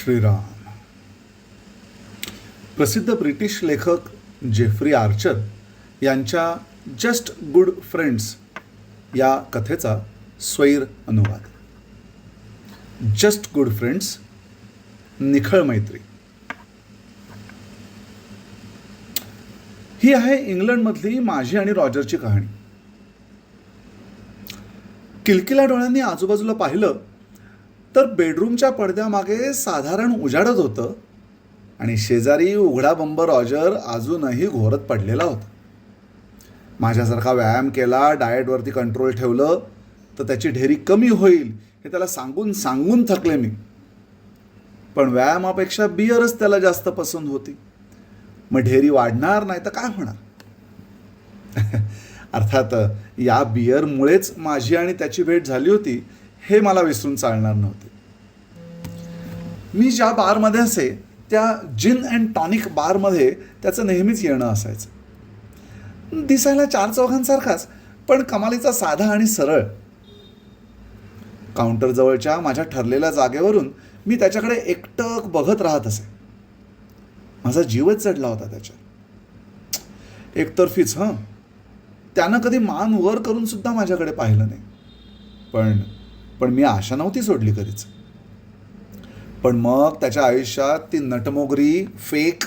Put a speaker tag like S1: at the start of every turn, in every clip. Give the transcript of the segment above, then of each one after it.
S1: श्रीराम. प्रसिद्ध ब्रिटिश लेखक Jeffrey Archer यांच्या जस्ट गुड फ्रेंड्स या कथेचा स्वैर अनुवाद. जस्ट गुड फ्रेंड्स, निखळ मैत्री. ही आहे इंग्लंडमधली माझी आणि रॉजरची कहाणी. किलकिला डोळ्यांनी आजूबाजूला पाहिलं तर बेडरूमच्या पडद्यामागे साधारण उजाडत होतं आणि शेजारी उघडा बंब रॉजर अजूनही घोरत पडलेला होता. माझ्यासारखा व्यायाम केला, डाएटवरती कंट्रोल ठेवलं तर त्याची ढेरी कमी होईल हे त्याला सांगून सांगून थकले मी. पण व्यायामापेक्षा बिअरच त्याला जास्त पसंत होती. मग ढेरी वाढणार नाही तर काय होणार. अर्थात या बिअरमुळेच माझी आणि त्याची भेट झाली होती हे मला विसरून चालणार नव्हते. मी ज्या बारमध्ये असे त्या जिन अँड टॉनिक बारमध्ये त्याचं नेहमीच येणं असायचं. दिसायला चार चौघांसारखाच, पण कमालीचा साधा आणि सरळ. काउंटरजवळच्या माझ्या ठरलेल्या जागेवरून मी त्याच्याकडे एकटक बघत राहत असे. माझा जीवच चढला होता त्याच्यात. एकतर्फीच. त्यानं कधी मान वर करून सुद्धा माझ्याकडे पाहिलं नाही. पण मी आशा नव्हती सोडली कधीच. पण मग त्याच्या आयुष्यात ती नटमोगरी, फेक,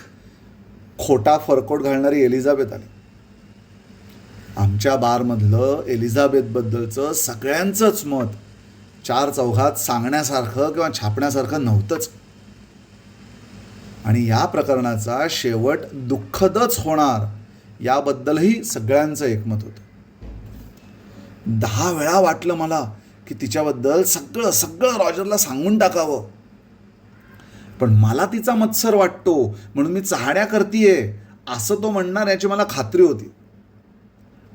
S1: खोटा फरकोट घालणारी एलिझाबेथ आली. आमच्या बारमधलं एलिझाबेथबद्दलचं सगळ्यांचंच मत चार चौघात सांगण्यासारखं किंवा छापण्यासारखं नव्हतंच. आणि या प्रकरणाचा शेवट दुःखदच होणार याबद्दलही सगळ्यांचं एकमत होतं. 10 वेळा वाटलं मला की तिच्याबद्दल सगळं सगळं रॉजरला सांगून टाकावं. पण मला तिचा मत्सर वाटतो म्हणून मी चहाड्या करतीये असं तो म्हणणार याची मला खात्री होती.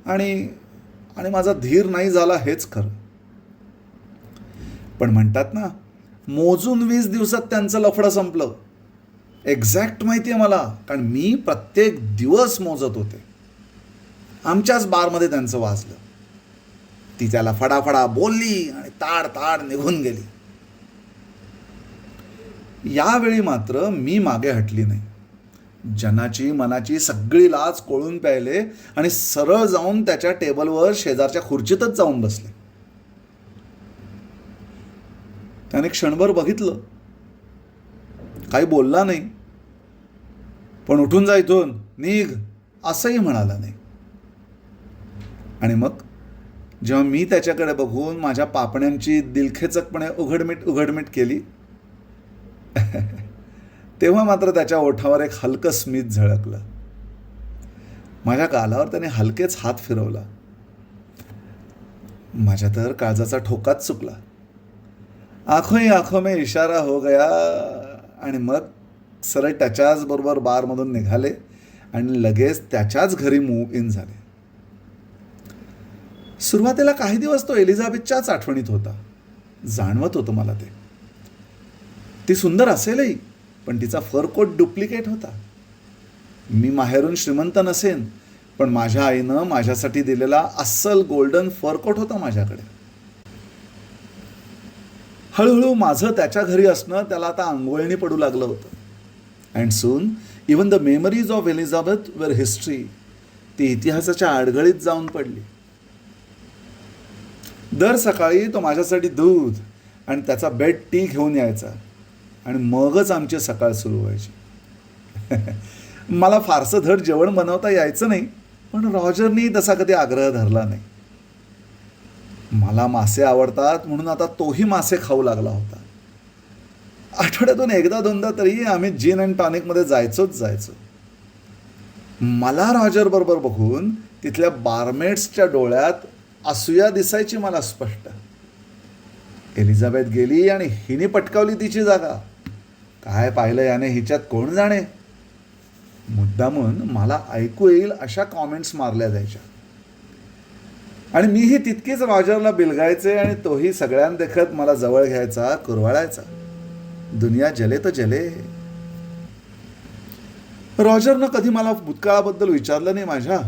S1: आणि माझा धीर नाही झाला हेच खरं. पण म्हणतात ना, मोजून 20 दिवसात त्यांचं लफडं संपलं. एक्झॅक्ट माहिती आहे मला, कारण मी प्रत्येक दिवस मोजत होते. आमच्याच बारमध्ये त्यांचं वाजलं. ती त्याला फडाफडा बोलली आणि ताड ताड निघून गेली. यावेळी मात्र मी मागे हटली नाही. जनाची मनाची सगळी लाज कोळून प्यायले आणि सरळ जाऊन त्याच्या टेबलवर शेजारच्या खुर्चीतच जाऊन बसले. त्याने क्षणभर बघितलं, काही बोलला नाही. पण उठून जा इथून, निघ असंही म्हणाला नाही. आणि मग जेव्हा मी त्याच्याकडे बघून माझ्या पापण्यांची दिलखेचकपणे उघडमीट केली तेव्हा मात्र त्याच्या ओठावर एक हलकं स्मित झळकलं. माझ्या गालावर त्याने हलकेच हात फिरवला. माझ्या तर काळजाचा ठोकाच चुकला. आंखों ही आंखों में इशारा हो गया. आणि मग सरळ त्याच्याच बरोबर बारमधून निघाले आणि लगेच त्याच्याच घरी मूव्ह इन झाले. सुरुवातीला काही दिवस तो एलिझाबेथच्याच आठवणीत होता. जाणवत होतं मला ते. ती सुंदर असेलही, पण तिचा फरकोट डुप्लिकेट होता. मी माहेरून श्रीमंत नसेन, पण माझ्या आईनं माझ्यासाठी दिलेला अस्सल गोल्डन फरकोट होता माझ्याकडे. हळूहळू माझं त्याच्या घरी असणं त्याला आता अंघोळणी पडू लागलं होतं. And soon even the memories of Elizabeth वर हिस्ट्री. ती इतिहासाच्या आडगळीत जाऊन पडली. दर सकाळी तो माझ्यासाठी दूध आणि त्याचा बेड टी घेऊन यायचा आणि मगच आमची सकाळ सुरू व्हायची. मला फारसं धड जेवण बनवता यायचं नाही, पण रॉजरनी तसा कधी आग्रह धरला नाही. मला मासे आवडतात म्हणून आता तोही मासे खाऊ लागला होता. आठवड्यातून एकदा दोनदा तरी आम्ही जिन अँड टॉनिकमध्ये जायचो. मला रॉजर बरोबर बघून तिथल्या बारमेट्सच्या डोळ्यात असूया दिसायची मला स्पष्ट. एलिझाबेथ गेली आणि हिने पटकावली तिची जागा. काय पाहिलं याने हिच्यात कोण जाणे. मुद्दामून मला ऐकू येईल अशा कॉमेंट्स मारल्या जायच्या आणि मीही तितकीच रॉजरला बिलगायचे आणि तोही सगळ्यांदेखत मला जवळ घ्यायचा, कुरवाळायचा. दुनिया जले तर जले. रॉजरनं कधी मला भूतकाळाबद्दल विचारलं नाही माझ्या,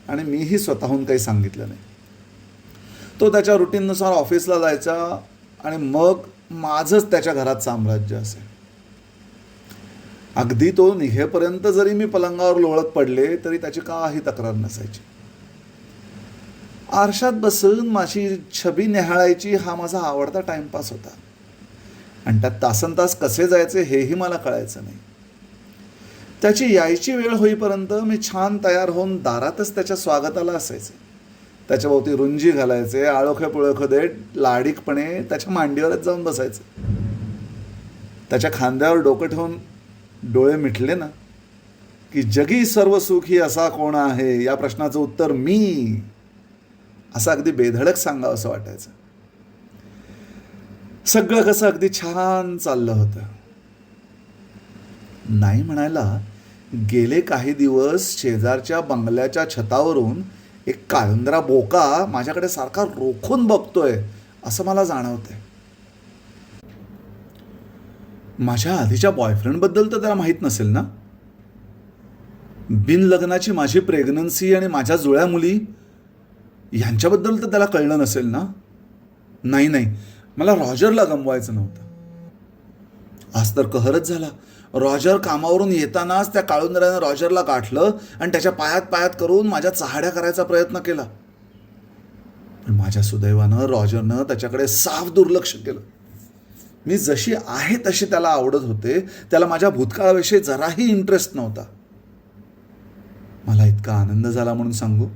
S1: आणि मीही स्वतःहून काही सांगितलं नाही. तो त्याच्या रुटीननुसार ऑफिसला जायचा आणि मग माझंच त्याच्या घरात साम्राज्य असे. अगदी तो निघेपर्यंत जरी मी पलंगावर लोळत पडले तरी त्याची काही तक्रार नसायची. आरशात बसून माझी छबी निहाळायची हा माझा आवडता टाइमपास होता. आणि त्यात तासनतास कसे जायचे हेही मला कळायचं नाही. त्याची यायची वेळ होईपर्यंत मी छान तयार होऊन दारातच त्याच्या स्वागताला असायचे. त्याच्याभोवती रुंजी घालायचे, आळोखे पुळोखे देत लाडीकपणे त्याच्या मांडीवरच जाऊन बसायचे. त्याच्या खांद्यावर डोकं ठेवून डोळे मिटले ना की जगी सर्व सुखी असा कोण आहे या प्रश्नाचं उत्तर मी, असं अगदी बेधडक सांगावं असं वाटायचं. सगळं कसं अगदी छान चाललं होतं. नाही म्हणायला गेले काही दिवस शेजारच्या बंगल्याच्या छतावरून एक काळुंदरा बोका माझ्याकडे सारखा रोखून बघतोय असं मला जाणवतंय. माझ्या आधीच्या बॉयफ्रेंडबद्दल तर त्याला माहीत नसेल ना. बिनलग्नाची माझी प्रेग्नन्सी आणि माझ्या जुळ्या मुली ह्यांच्याबद्दल तर त्याला कळलं नसेल ना. नाही, मला रॉजरला गमवायचं नव्हतं. आज तर कहरच झाला. रॉजर कामावरून येतानाच त्या काळुंदऱ्यानं रॉजरला गाठलं आणि त्याच्या पायात करून माझ्या चहाड्या करायचा प्रयत्न केला. पण माझ्या सुदैवानं रॉजरनं त्याच्याकडे साफ दुर्लक्ष केलं. मी जशी आहे तशी त्याला आवडत होते. त्याला माझ्या भूतकाळाविषयी जराही इंटरेस्ट नव्हता. मला इतका आनंद झाला म्हणून सांगू.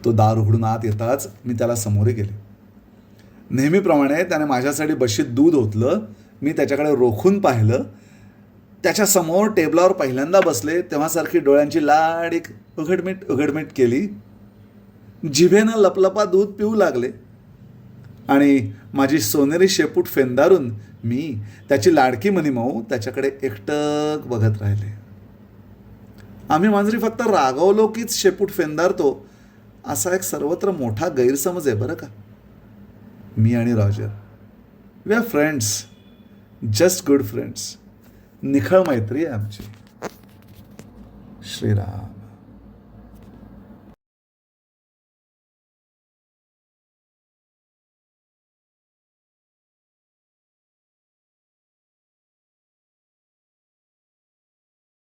S1: तो दार उघडून आत येताच मी त्याला सामोरे गेले. नेहमीप्रमाणे त्याने माझ्यासाठी बशीत दूध ओतलं. मी त्याच्याकडे रोखून पाहिलं. त्याच्या समोर टेबलावर पहिल्यांदा बसले तेव्हासारखी डोळ्यांची लाडीक उघडमीट केली. जिभेनं लपलपा दूध पिऊ लागले आणि माझी सोनेरी शेपूट फेंदारून मी त्याची लाडकी मनीमाऊ त्याच्याकडे एकटक बघत राहिले. आम्ही मांजरी फक्त रागवलो कीच शेपूट फेंदारतो असा एक सर्वत्र मोठा गैरसमज आहे बरं का. मी आणि Roger we are friends, just good friends. निखळ मैत्री आहे आमची. श्रीराम.